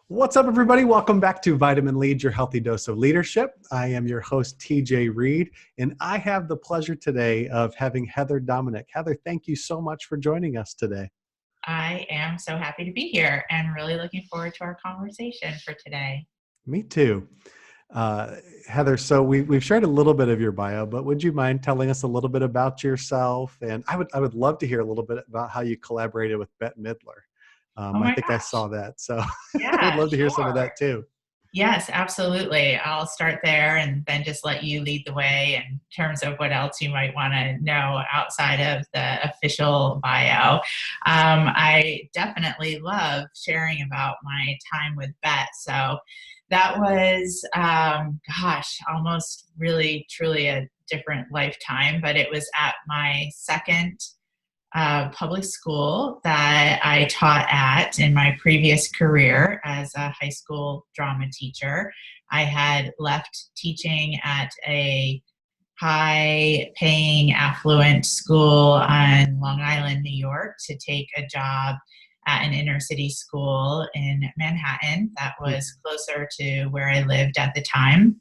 What's up, everybody? Welcome back to Vitamin Lead, your healthy dose of leadership. I am your host, TJ Reed, and I have the pleasure today of having Heather Dominick. Heather, thank you so much for joining us today. I am so happy to be here and really looking forward to our conversation for today. Me too. Heather, so we've shared a little bit of your bio, but would you mind telling us a little bit about yourself? And I would love to hear a little bit about how you collaborated with Bette Midler. Oh I my think I gosh. saw that, so I would Yeah, love to hear some of sure. that too. Yes, absolutely. I'll start there and then just let you lead the way in terms of what else you might want to know outside of the official bio. I definitely love sharing about my time with Bette. So that was, almost really, truly a different lifetime, but it was at my second public school that I taught at in my previous career as a high school drama teacher. I had left teaching at a high paying, affluent school on Long Island, New York, to take a job at an inner city school in Manhattan that was closer to where I lived at the time.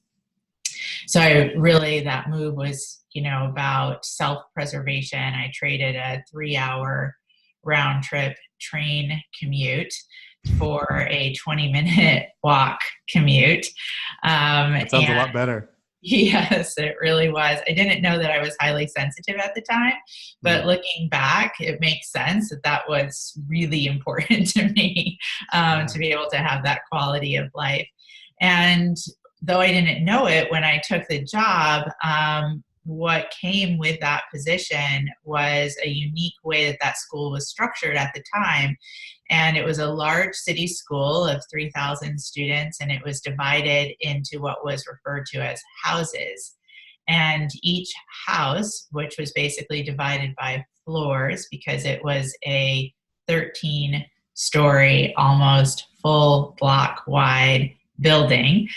So that move was, about self-preservation. I traded a 3-hour round trip train commute for a 20-minute walk commute. That sounds a And lot better. yes, it really was. I didn't know that I was highly sensitive at the time, but looking back, it makes sense that that was really important to me, Yeah. to be able to have that quality of life. And though I didn't know it when I took the job, what came with that position was a unique way that that school was structured at the time. And it was a large city school of 3,000 students, and it was divided into what was referred to as houses. And each house, which was basically divided by floors because it was a 13-story, almost full block wide building.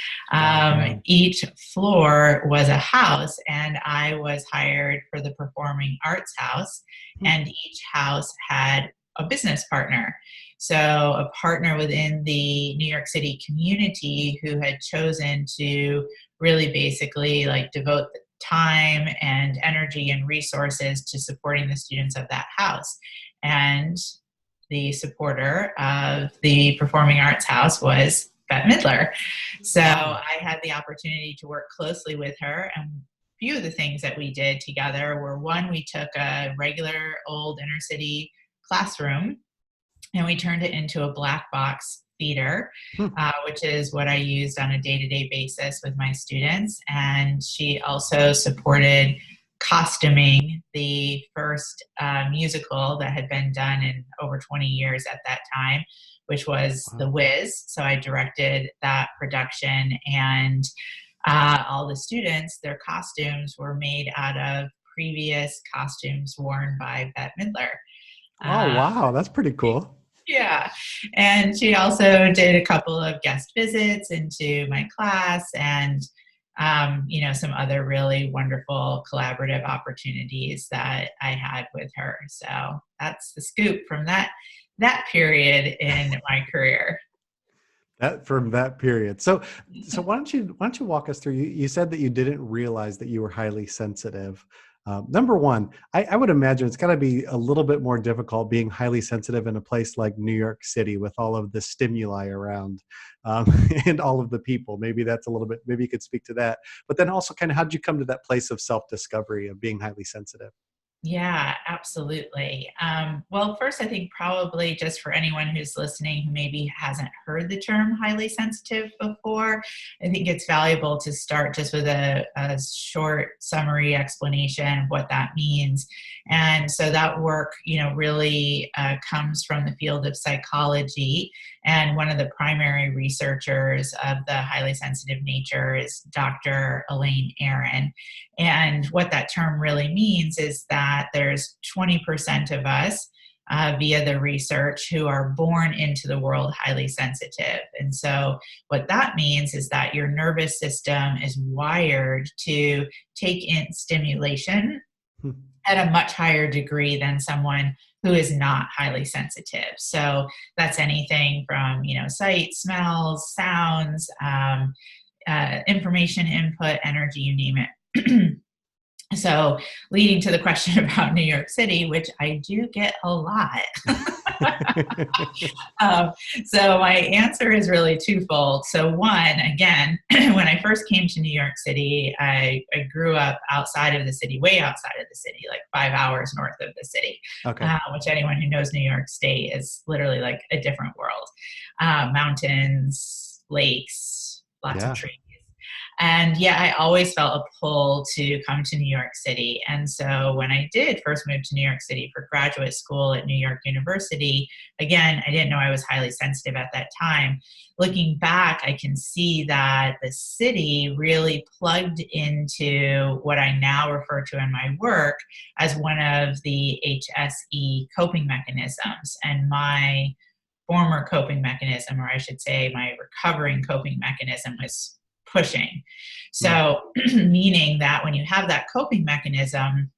Each floor was a house, and I was hired for the performing arts house, and each house had a business partner. So a partner within the New York City community who had chosen to really basically devote the time and energy and resources to supporting the students of that house. And the supporter of the performing arts house was Bette Midler. So I had the opportunity to work closely with her, and a few of the things that we did together were, one, we took a regular old inner city classroom and we turned it into a black box theater, which is what I used on a day-to-day basis with my students. And she also supported costuming the first musical that had been done in over 20 years at that time, which was The Wiz. So I directed that production, and all the students, their costumes were made out of previous costumes worn by Bette Midler. Oh, wow. That's pretty cool. Yeah. And she also did a couple of guest visits into my class and, some other really wonderful collaborative opportunities that I had with her. So that's the scoop from that period in my career. From that period. So why don't you walk us through? You said that you didn't realize that you were highly sensitive. Number one, I would imagine it's got to be a little bit more difficult being highly sensitive in a place like New York City with all of the stimuli around and all of the people. Maybe that's a little bit. Maybe you could speak to that. But then also, kind of, how did you come to that place of self-discovery of being highly sensitive? Yeah, absolutely. Well, first, I think probably just for anyone who's listening who maybe hasn't heard the term highly sensitive before, I think it's valuable to start just with a short summary explanation of what that means. And so that work, really comes from the field of psychology. And one of the primary researchers of the highly sensitive nature is Dr. Elaine Aron. And what that term really means is that there's 20% of us via the research who are born into the world highly sensitive. And so what that means is that your nervous system is wired to take in stimulation at a much higher degree than someone who is not highly sensitive. So that's anything from, sight, smells, sounds, information input, energy, you name it. So leading to the question about New York City, which I do get a lot. um, so my answer is really twofold. So one, again, when I first came to New York City, I grew up outside of the city, way outside of the city, like 5 hours north of the city, Okay. Which anyone who knows New York State is literally like a different world. Mountains, lakes, lots of trees. And yeah, I always felt a pull to come to New York City. And so when I did first move to New York City for graduate school at New York University, again, I didn't know I was highly sensitive at that time. Looking back, I can see that the city really plugged into what I now refer to in my work as one of the HSE coping mechanisms. And my former coping mechanism, or I should say my recovering coping mechanism, was pushing. So meaning that when you have that coping mechanism,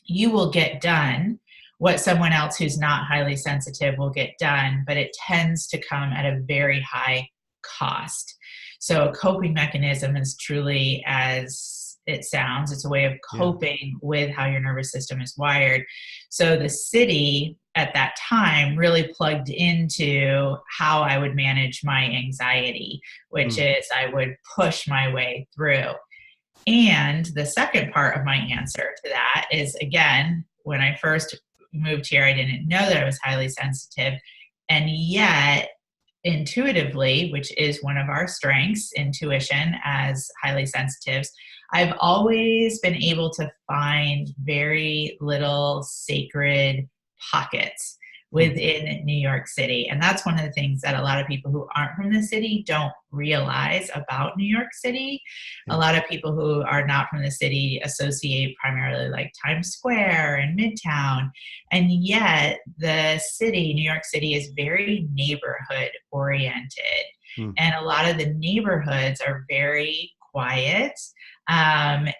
you will get done what someone else who's not highly sensitive will get done, but it tends to come at a very high cost. So a coping mechanism is truly as it sounds. It's a way of coping with how your nervous system is wired. So the city at that time really plugged into how I would manage my anxiety, which is I would push my way through. And the second part of my answer to that is, again, when I first moved here, I didn't know that I was highly sensitive. And yet, intuitively, which is one of our strengths, intuition as highly sensitives, I've always been able to find very little sacred pockets within New York City. And that's one of the things that a lot of people who aren't from the city don't realize about New York City. A lot of people who are not from the city associate primarily like Times Square and Midtown. And yet the city, New York City, is very neighborhood oriented. And a lot of the neighborhoods are very quiet and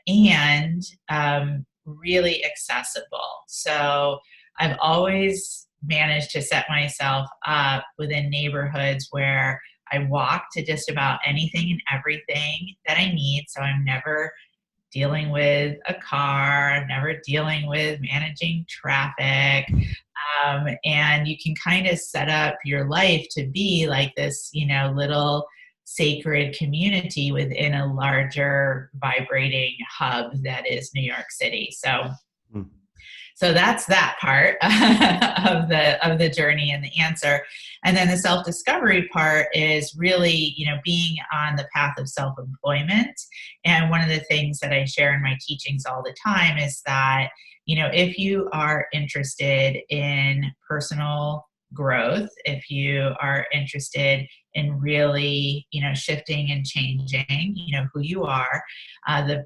really accessible. So I've always managed to set myself up within neighborhoods where I walk to just about anything and everything that I need. So I'm never dealing with a car, I'm never dealing with managing traffic. And you can kind of set up your life to be like this, little sacred community within a larger vibrating hub that is New York City. So that's that part of the journey and the answer. And then the self-discovery part is really, being on the path of self-employment. And one of the things that I share in my teachings all the time is that, if you are interested in personal growth, if you are interested in really, shifting and changing, who you are, the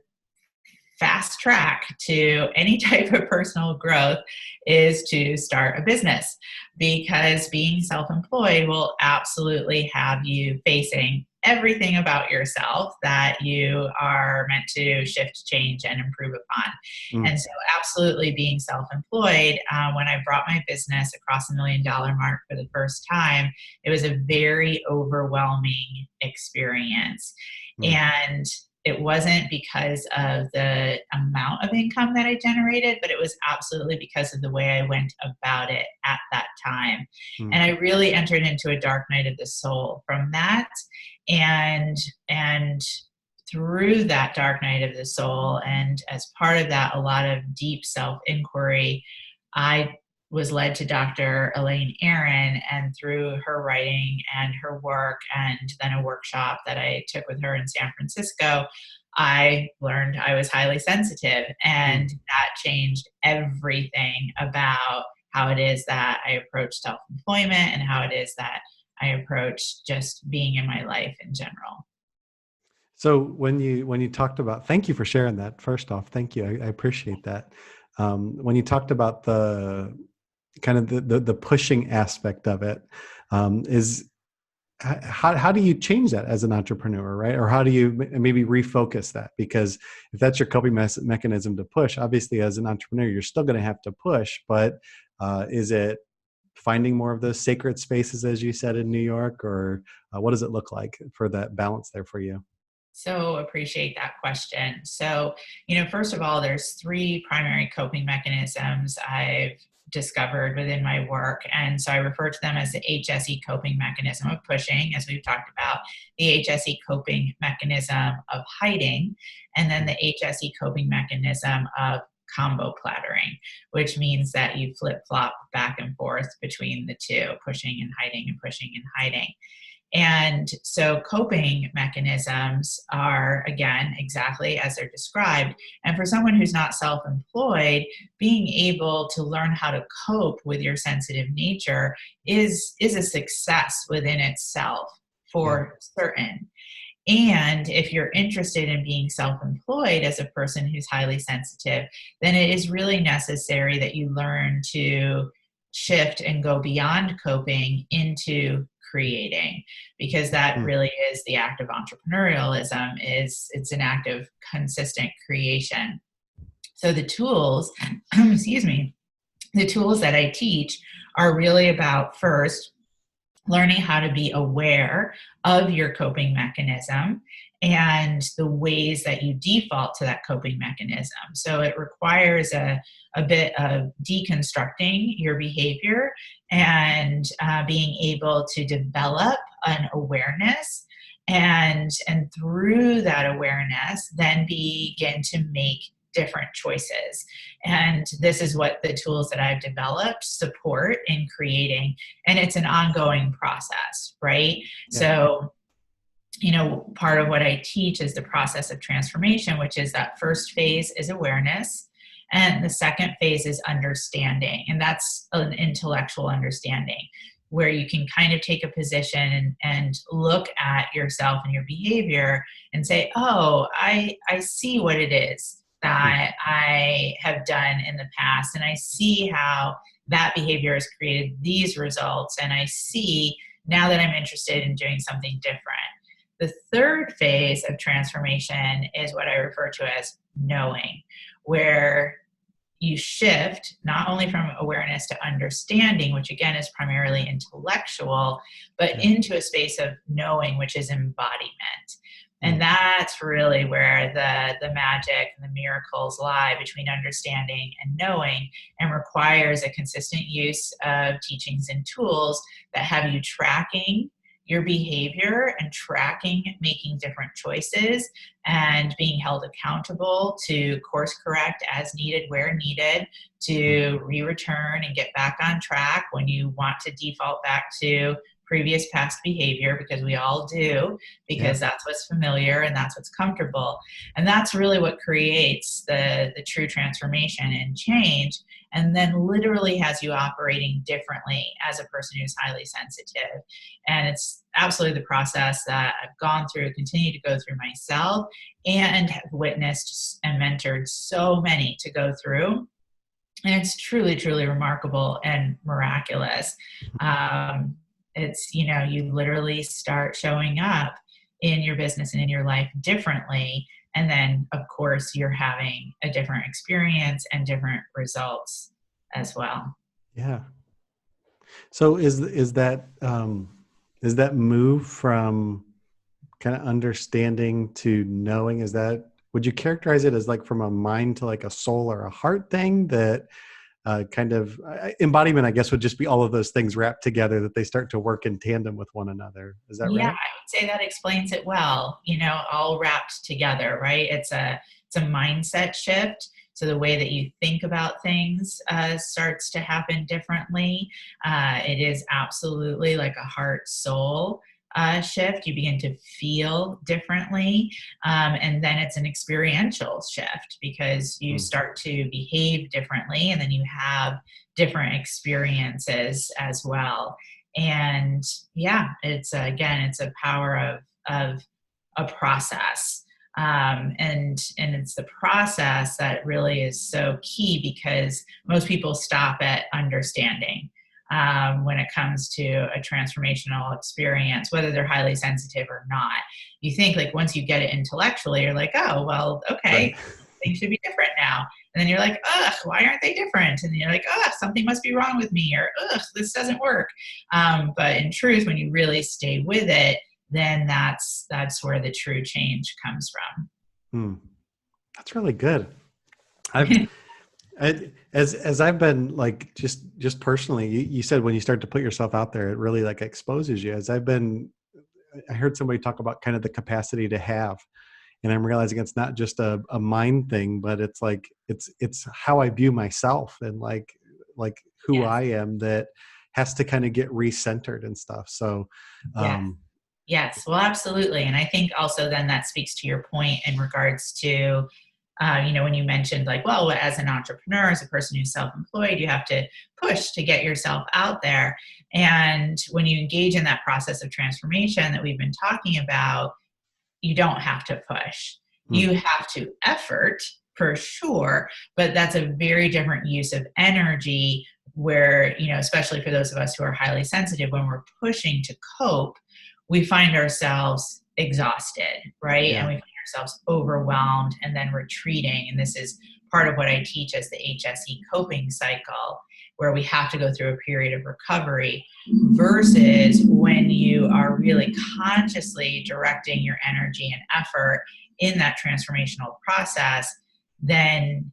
fast track to any type of personal growth is to start a business, because being self-employed will absolutely have you facing everything about yourself that you are meant to shift, change, and improve upon. And so absolutely being self-employed, when I brought my business across $1 million mark for the first time, it was a very overwhelming experience. And it wasn't because of the amount of income that I generated, but it was absolutely because of the way I went about it at that time. And I really entered into a dark night of the soul from that. And through that dark night of the soul, and as part of that, a lot of deep self-inquiry, I was led to Dr. Elaine Aron, and through her writing and her work, and then a workshop that I took with her in San Francisco, I learned I was highly sensitive, and that changed everything about how it is that I approach self-employment and how it is that I approach just being in my life in general. So when you talked about, thank you for sharing that. First off, thank you. I appreciate that. When you talked about the kind of the pushing aspect of it, is how do you change that as an entrepreneur, right? Or how do you maybe refocus that? Because if that's your coping mechanism to push, obviously as an entrepreneur, you're still going to have to push, but is it finding more of those sacred spaces, as you said, in New York, or what does it look like for that balance there for you? So appreciate that question. So, first of all, there's three primary coping mechanisms I've discovered within my work. And so I refer to them as the HSE coping mechanism of pushing, as we've talked about, the HSE coping mechanism of hiding, and then the HSE coping mechanism of combo plattering, which means that you flip flop back and forth between the two, pushing and hiding and pushing and hiding. And so coping mechanisms are, again, exactly as they're described. And for someone who's not self-employed, being able to learn how to cope with your sensitive nature is a success within itself for certain. And if you're interested in being self-employed as a person who's highly sensitive, then it is really necessary that you learn to shift and go beyond coping into creating, because that really is the act of entrepreneurialism. It's an act of consistent creation. So the tools, excuse me, the tools that I teach are really about, first, learning how to be aware of your coping mechanism and the ways that you default to that coping mechanism. So it requires a bit of deconstructing your behavior and being able to develop an awareness, and through that awareness then begin to make different choices. And this is what the tools that I've developed support in creating. And it's an ongoing process, right? Yeah. So, part of what I teach is the process of transformation, which is that first phase is awareness. And the second phase is understanding. And that's an intellectual understanding, where you can kind of take a position and look at yourself and your behavior and say, oh, I see what it is that I have done in the past. And I see how that behavior has created these results. And I see now that I'm interested in doing something different. The third phase of transformation is what I refer to as knowing, where you shift not only from awareness to understanding, which again is primarily intellectual, but into a space of knowing, which is embodiment. And that's really where the magic and the miracles lie, between understanding and knowing, and requires a consistent use of teachings and tools that have you tracking your behavior and tracking making different choices and being held accountable to course correct as needed, where needed, to re-return and get back on track when you want to default back to previous past behavior, because we all do, because that's what's familiar and that's what's comfortable. And that's really what creates the true transformation and change, and then literally has you operating differently as a person who's highly sensitive. And it's absolutely the process that I've gone through, continue to go through myself, and have witnessed and mentored so many to go through. And it's truly, truly remarkable and miraculous. It's, you literally start showing up in your business and in your life differently. And then, of course, you're having a different experience and different results as well. Yeah. So is that move from kind of understanding to knowing, would you characterize it as like from a mind to like a soul or a heart thing, that kind of embodiment, I guess, would just be all of those things wrapped together, that they start to work in tandem with one another? Is that right? Yeah, I would say that explains it well, all wrapped together, right? It's a mindset shift. So the way that you think about things starts to happen differently. It is absolutely like a heart-soul shift. You begin to feel differently. And then it's an experiential shift, because you start to behave differently, and then you have different experiences as well. And it's a power of a process. And it's the process that really is so key, because most people stop at understanding when it comes to a transformational experience, whether they're highly sensitive or not. You think, like, once you get it intellectually, you're like, oh, well, okay, things should be different now. And then you're like, ugh, why aren't they different? And you're like, ugh, something must be wrong with me, or ugh, this doesn't work. But in truth, when you really stay with it, then that's where the true change comes from. Hmm. That's really good. I've as I've been like just personally, you said when you start to put yourself out there, it really like exposes you. I heard somebody talk about kind of the capacity to have, and I'm realizing it's not just a mind thing, but it's like it's how I view myself, and like who Yes. I am, that has to kind of get recentered and stuff. So, Yes. um, Yes, well, absolutely. And I think also then that speaks to your point in regards to, when you mentioned like, well, as an entrepreneur, as a person who's self-employed, you have to push to get yourself out there. And when you engage in that process of transformation that we've been talking about, you don't have to push. hmm, You have to effort for sure, but that's a very different use of energy where, especially for those of us who are highly sensitive, when we're pushing to cope, we find ourselves exhausted, right? And yeah, we find ourselves overwhelmed and then retreating. And this is part of what I teach as the HSE coping cycle, where we have to go through a period of recovery versus when you are really consciously directing your energy and effort in that transformational process, then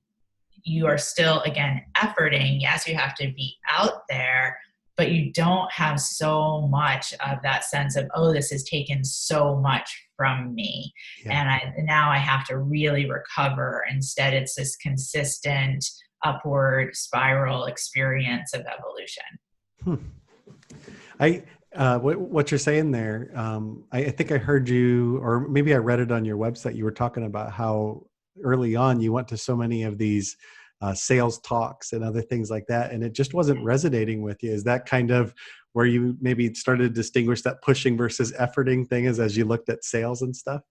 you are still, again, efforting. Yes, you have to be out there, but you don't have so much of that sense of, oh, this has taken so much from me. yeah. And now I have to really recover. Instead, it's this consistent upward spiral experience of evolution. Hmm. I what you're saying there, I think I heard you, or maybe I read it on your website. You were talking about how early on you went to so many of these sales talks and other things like that, and it just wasn't resonating with you. Is that kind of where you maybe started to distinguish that pushing versus efforting thing as you looked at sales and stuff?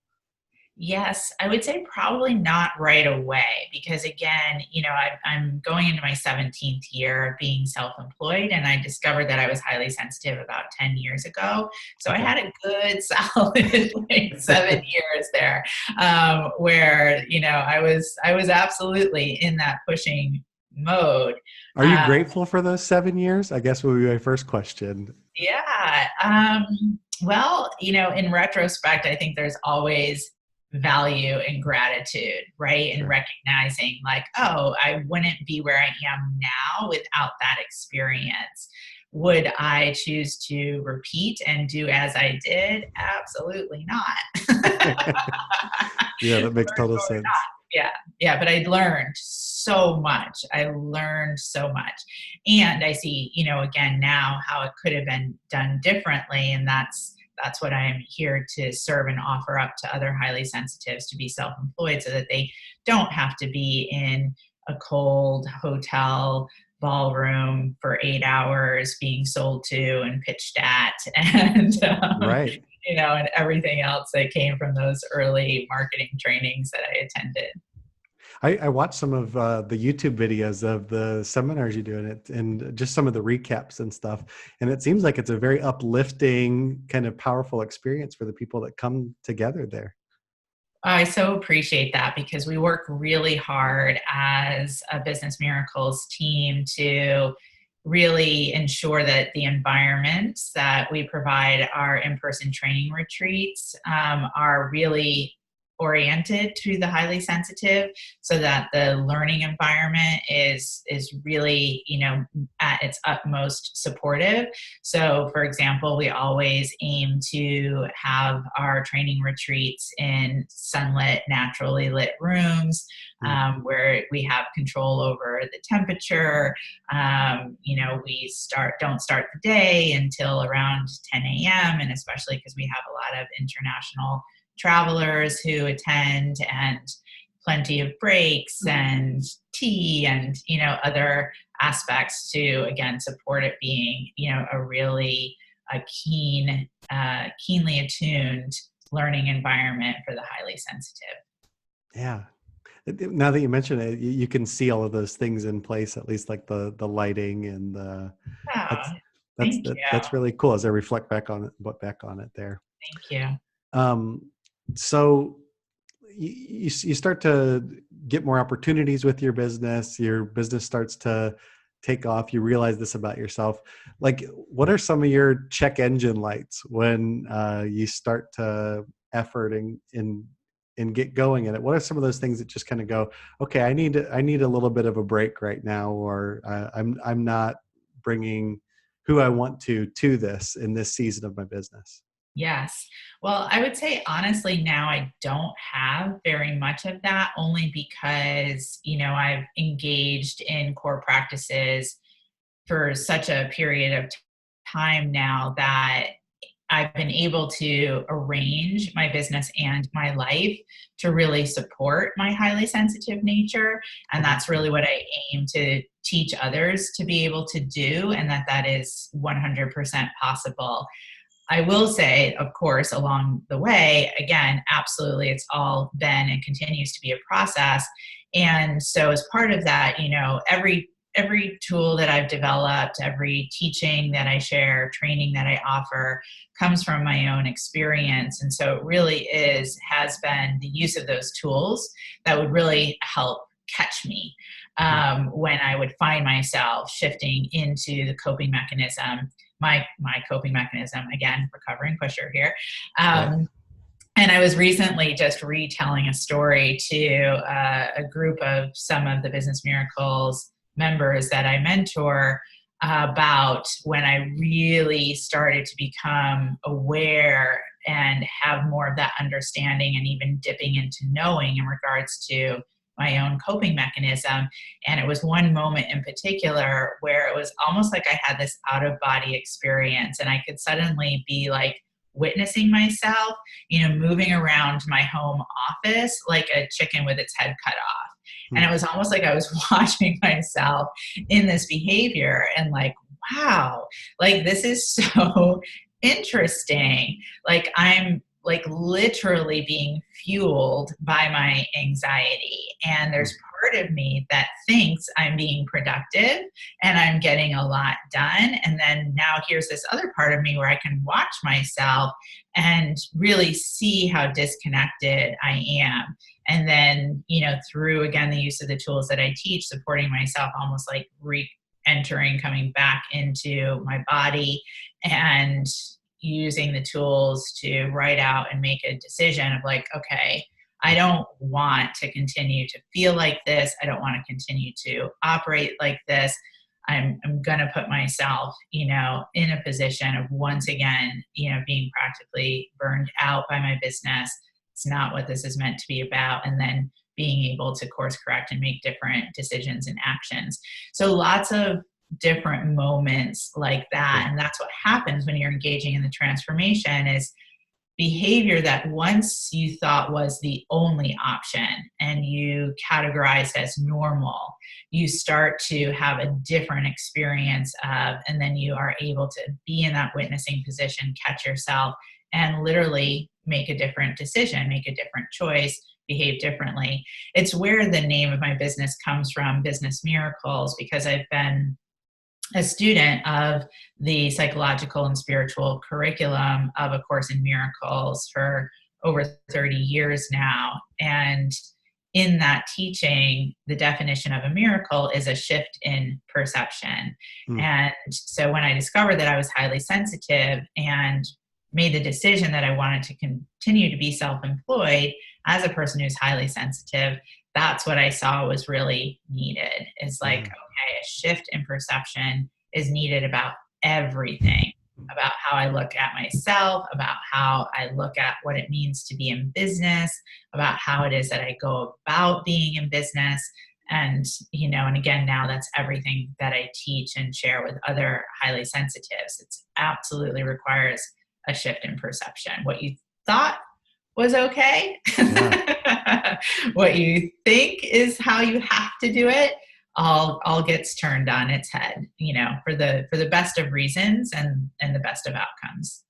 Yes, I would say probably not right away because, again, I'm going into my 17th year of being self employed, and I discovered that I was highly sensitive about 10 years ago. So I Okay. had a good solid like 7 years there where, I was absolutely in that pushing mode. Are you Uh, grateful for those 7 years? I guess would be my first question. yeah. Well, in retrospect, I think there's always value and gratitude, right? And Sure. recognizing like, oh, I wouldn't be where I am now without that experience. Would I choose to repeat and do as I did? Absolutely not. Yeah, that makes total sense. Yeah, yeah, but I learned so much. I learned so much. And I see, again now how it could have been done differently. And that's what I am here to serve and offer up to other highly sensitives to be self-employed so that they don't have to be in a cold hotel ballroom for 8 hours being sold to and pitched at and Right. and everything else that came from those early marketing trainings that I attended. I watched some of the YouTube videos of the seminars you do in it, and just some of the recaps and stuff. And it seems like it's a very uplifting, kind of powerful experience for the people that come together there. I so appreciate that because we work really hard as a Business Miracles team to really ensure that the environments that we provide our in-person training retreats are really oriented to the highly sensitive so that the learning environment is really at its utmost supportive. So for example, we always aim to have our training retreats in sunlit, naturally lit rooms Mm. where we have control over the temperature. We don't start the day until around 10 a.m. And especially because we have a lot of international travelers who attend, and plenty of breaks and tea and other aspects to again support it being a really keenly attuned learning environment for the highly sensitive. Yeah. Now that you mention it, you can see all of those things in place, at least like the lighting and Oh, that's thank you. that's really cool as I reflect back on it there. Thank you. Um, so you start to get more opportunities with your business starts to take off, you realize this about yourself. Like, what are some of your check engine lights when you start to effort and get going in it? What are some of those things that just kind of go, okay, I need a little bit of a break right now, or I'm not bringing who I want to this in this season of my business? Yes. Well, I would say honestly, now I don't have very much of that, only because, I've engaged in core practices for such a period of time now that I've been able to arrange my business and my life to really support my highly sensitive nature. And Okay. that's really what I aim to teach others to be able to do, and that is 100% possible. I will say, of course, along the way, again, absolutely, it's all been and continues to be a process. And so, as part of that, every tool that I've developed, every teaching that I share, training that I offer, comes from my own experience. And so, it really has been the use of those tools that would really help catch me when I would find myself shifting into the coping mechanism, my coping mechanism, again, recovering pusher here. Right. And I was recently just retelling a story to a group of some of the Business Miracles members that I mentor about when I really started to become aware and have more of that understanding and even dipping into knowing in regards to my own coping mechanism. And it was one moment in particular where it was almost like I had this out of body experience, and I could suddenly be like witnessing myself, moving around my home office like a chicken with its head cut off. And it was almost like I was watching myself in this behavior and like, wow, like this is so interesting. Like I'm like literally being fueled by my anxiety. And there's part of me that thinks I'm being productive and I'm getting a lot done. And then now here's this other part of me where I can watch myself and really see how disconnected I am. And then, through again, the use of the tools that I teach, supporting myself almost like re-entering, coming back into my body and using the tools to write out and make a decision of like, okay, I don't want to continue to feel like this. I don't want to continue to operate like this. I'm going to put myself, in a position of once again, being practically burned out by my business. It's not what this is meant to be about. And then being able to course correct and make different decisions and actions. So lots of different moments like that. And that's what happens when you're engaging in the transformation is behavior that once you thought was the only option and you categorized as normal, you start to have a different experience of, and then you are able to be in that witnessing position, catch yourself, and literally make a different decision, make a different choice, behave differently. It's where the name of my business comes from, Business Miracles, because I've been a student of the psychological and spiritual curriculum of A Course in Miracles for over 30 years now. And in that teaching, the definition of a miracle is a shift in perception. And so when I discovered that I was highly sensitive and made the decision that I wanted to continue to be self-employed as a person who's highly sensitive, that's what I saw was really needed. It's like, okay, a shift in perception is needed about everything, about how I look at myself, about how I look at what it means to be in business, about how it is that I go about being in business. And, and again, now that's everything that I teach and share with other highly sensitives. It absolutely requires a shift in perception. What you thought was okay, what you think is how you have to do it, all gets turned on its head, for the best of reasons and the best of outcomes.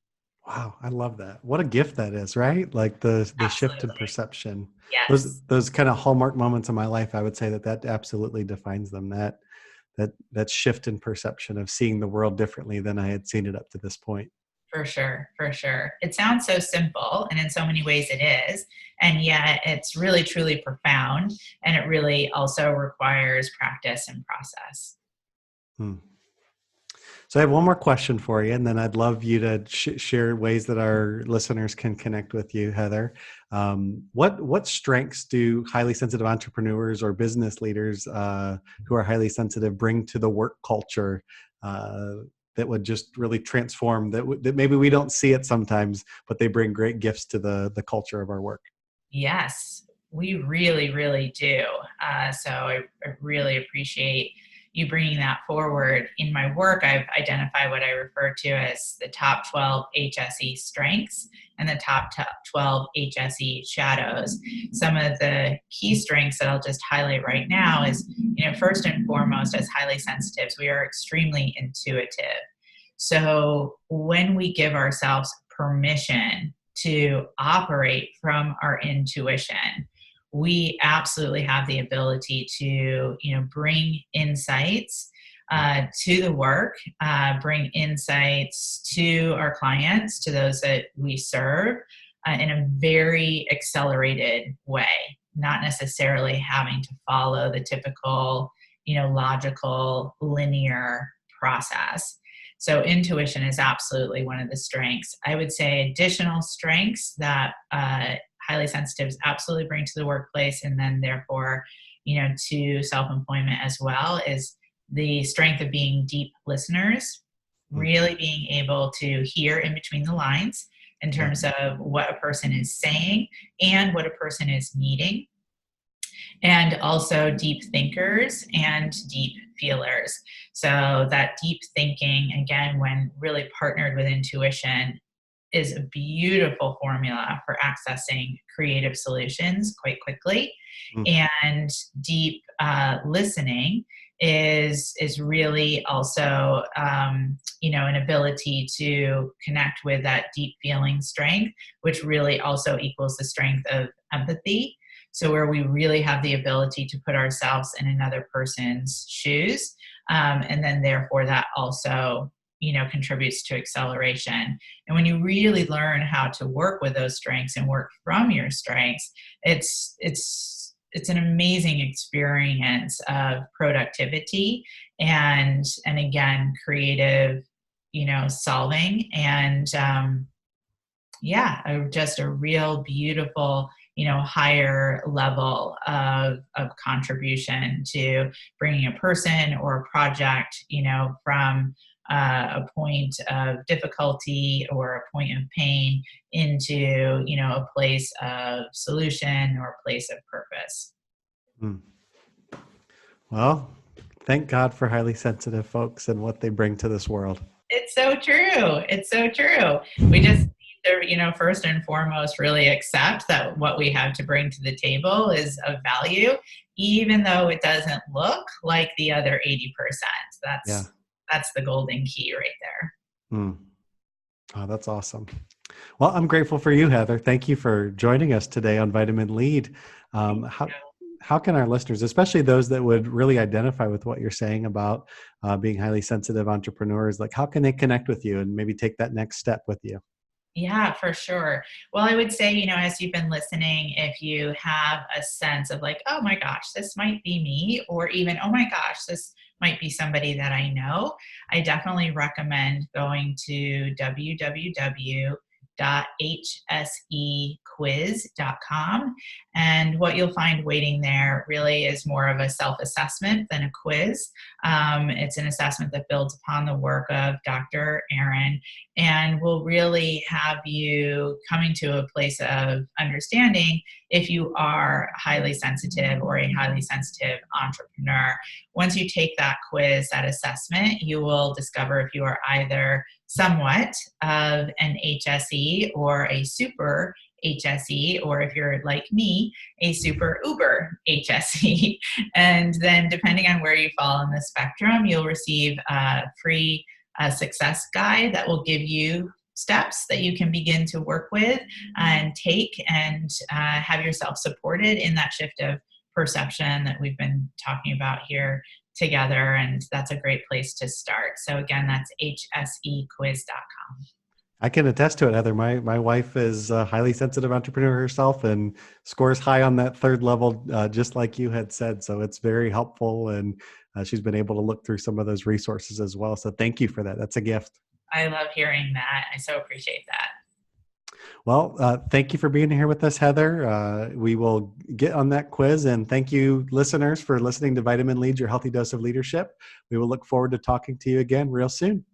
Wow, I love that. What a gift that is, right? Like the shift in perception. Yes. Those kind of hallmark moments in my life, I would say that absolutely defines them. That shift in perception of seeing the world differently than I had seen it up to this point. For sure, for sure. It sounds so simple, and in so many ways it is, and yet it's really truly profound, and it really also requires practice and process. Hmm. So I have one more question for you, and then I'd love you to share ways that our listeners can connect with you, Heather. What strengths do highly sensitive entrepreneurs or business leaders who are highly sensitive bring to the work culture uh, that would just really transform, that maybe we don't see it sometimes, but they bring great gifts to the culture of our work? Yes, we really, really do. So I really appreciate you bringing that forward. In my work, I've identified what I refer to as the top 12 HSE strengths and the top 12 HSE shadows. Some of the key strengths that I'll just highlight right now is, first and foremost, as highly sensitives, we are extremely intuitive. So when we give ourselves permission to operate from our intuition, we absolutely have the ability to, bring insights to the work, bring insights to our clients, to those that we serve, in a very accelerated way, not necessarily having to follow the typical, logical, linear process. So intuition is absolutely one of the strengths. I would say additional strengths that highly sensitives absolutely bring to the workplace, and then therefore, to self-employment as well, is the strength of being deep listeners, really being able to hear in between the lines in terms of what a person is saying and what a person is needing. And also deep thinkers and deep feelers. So that deep thinking, again, when really partnered with intuition, is a beautiful formula for accessing creative solutions quite quickly. Mm. And deep listening is really also an ability to connect with that deep feeling strength, which really also equals the strength of empathy. So where we really have the ability to put ourselves in another person's shoes, and then therefore that also contributes to acceleration. And when you really learn how to work with those strengths and work from your strengths, it's an amazing experience of productivity and again creative solving, and just a real beautiful higher level of contribution to bringing a person or a project from a point of difficulty or a point of pain into a place of solution or a place of purpose. Mm. Well, thank God for highly sensitive folks and what they bring to this world. It's so true. It's so true. We just need to, first and foremost, really accept that what we have to bring to the table is of value, even though it doesn't look like the other 80%. That's the golden key right there. Mm. Oh, that's awesome. Well, I'm grateful for you, Heather. Thank you for joining us today on Vitamin Lead. How can our listeners, especially those that would really identify with what you're saying about being highly sensitive entrepreneurs, like how can they connect with you and maybe take that next step with you? Yeah, for sure. Well, I would say, as you've been listening, if you have a sense of like, oh my gosh, this might be me, or even, oh my gosh, this might be somebody that I know, I definitely recommend going to www.hsequiz.com. And what you'll find waiting there really is more of a self-assessment than a quiz. It's an assessment that builds upon the work of Dr. Aaron, and will really have you coming to a place of understanding if you are highly sensitive or a highly sensitive entrepreneur. Once you take that quiz, that assessment, you will discover if you are either somewhat of an HSE or a super HSE, or if you're like me, a super uber HSE. And then depending on where you fall on the spectrum, you'll receive a free success guide that will give you steps that you can begin to work with and take and have yourself supported in that shift of perception that we've been talking about here together. And that's a great place to start. So again, that's hsequiz.com. I can attest to it, Heather. My wife is a highly sensitive entrepreneur herself and scores high on that third level, just like you had said. So it's very helpful, and she's been able to look through some of those resources as well. So thank you for that. That's a gift. I love hearing that. I so appreciate that. Well, thank you for being here with us, Heather. We will get on that quiz, and thank you, listeners, for listening to Vitamin Leads, Your Healthy Dose of Leadership. We will look forward to talking to you again real soon.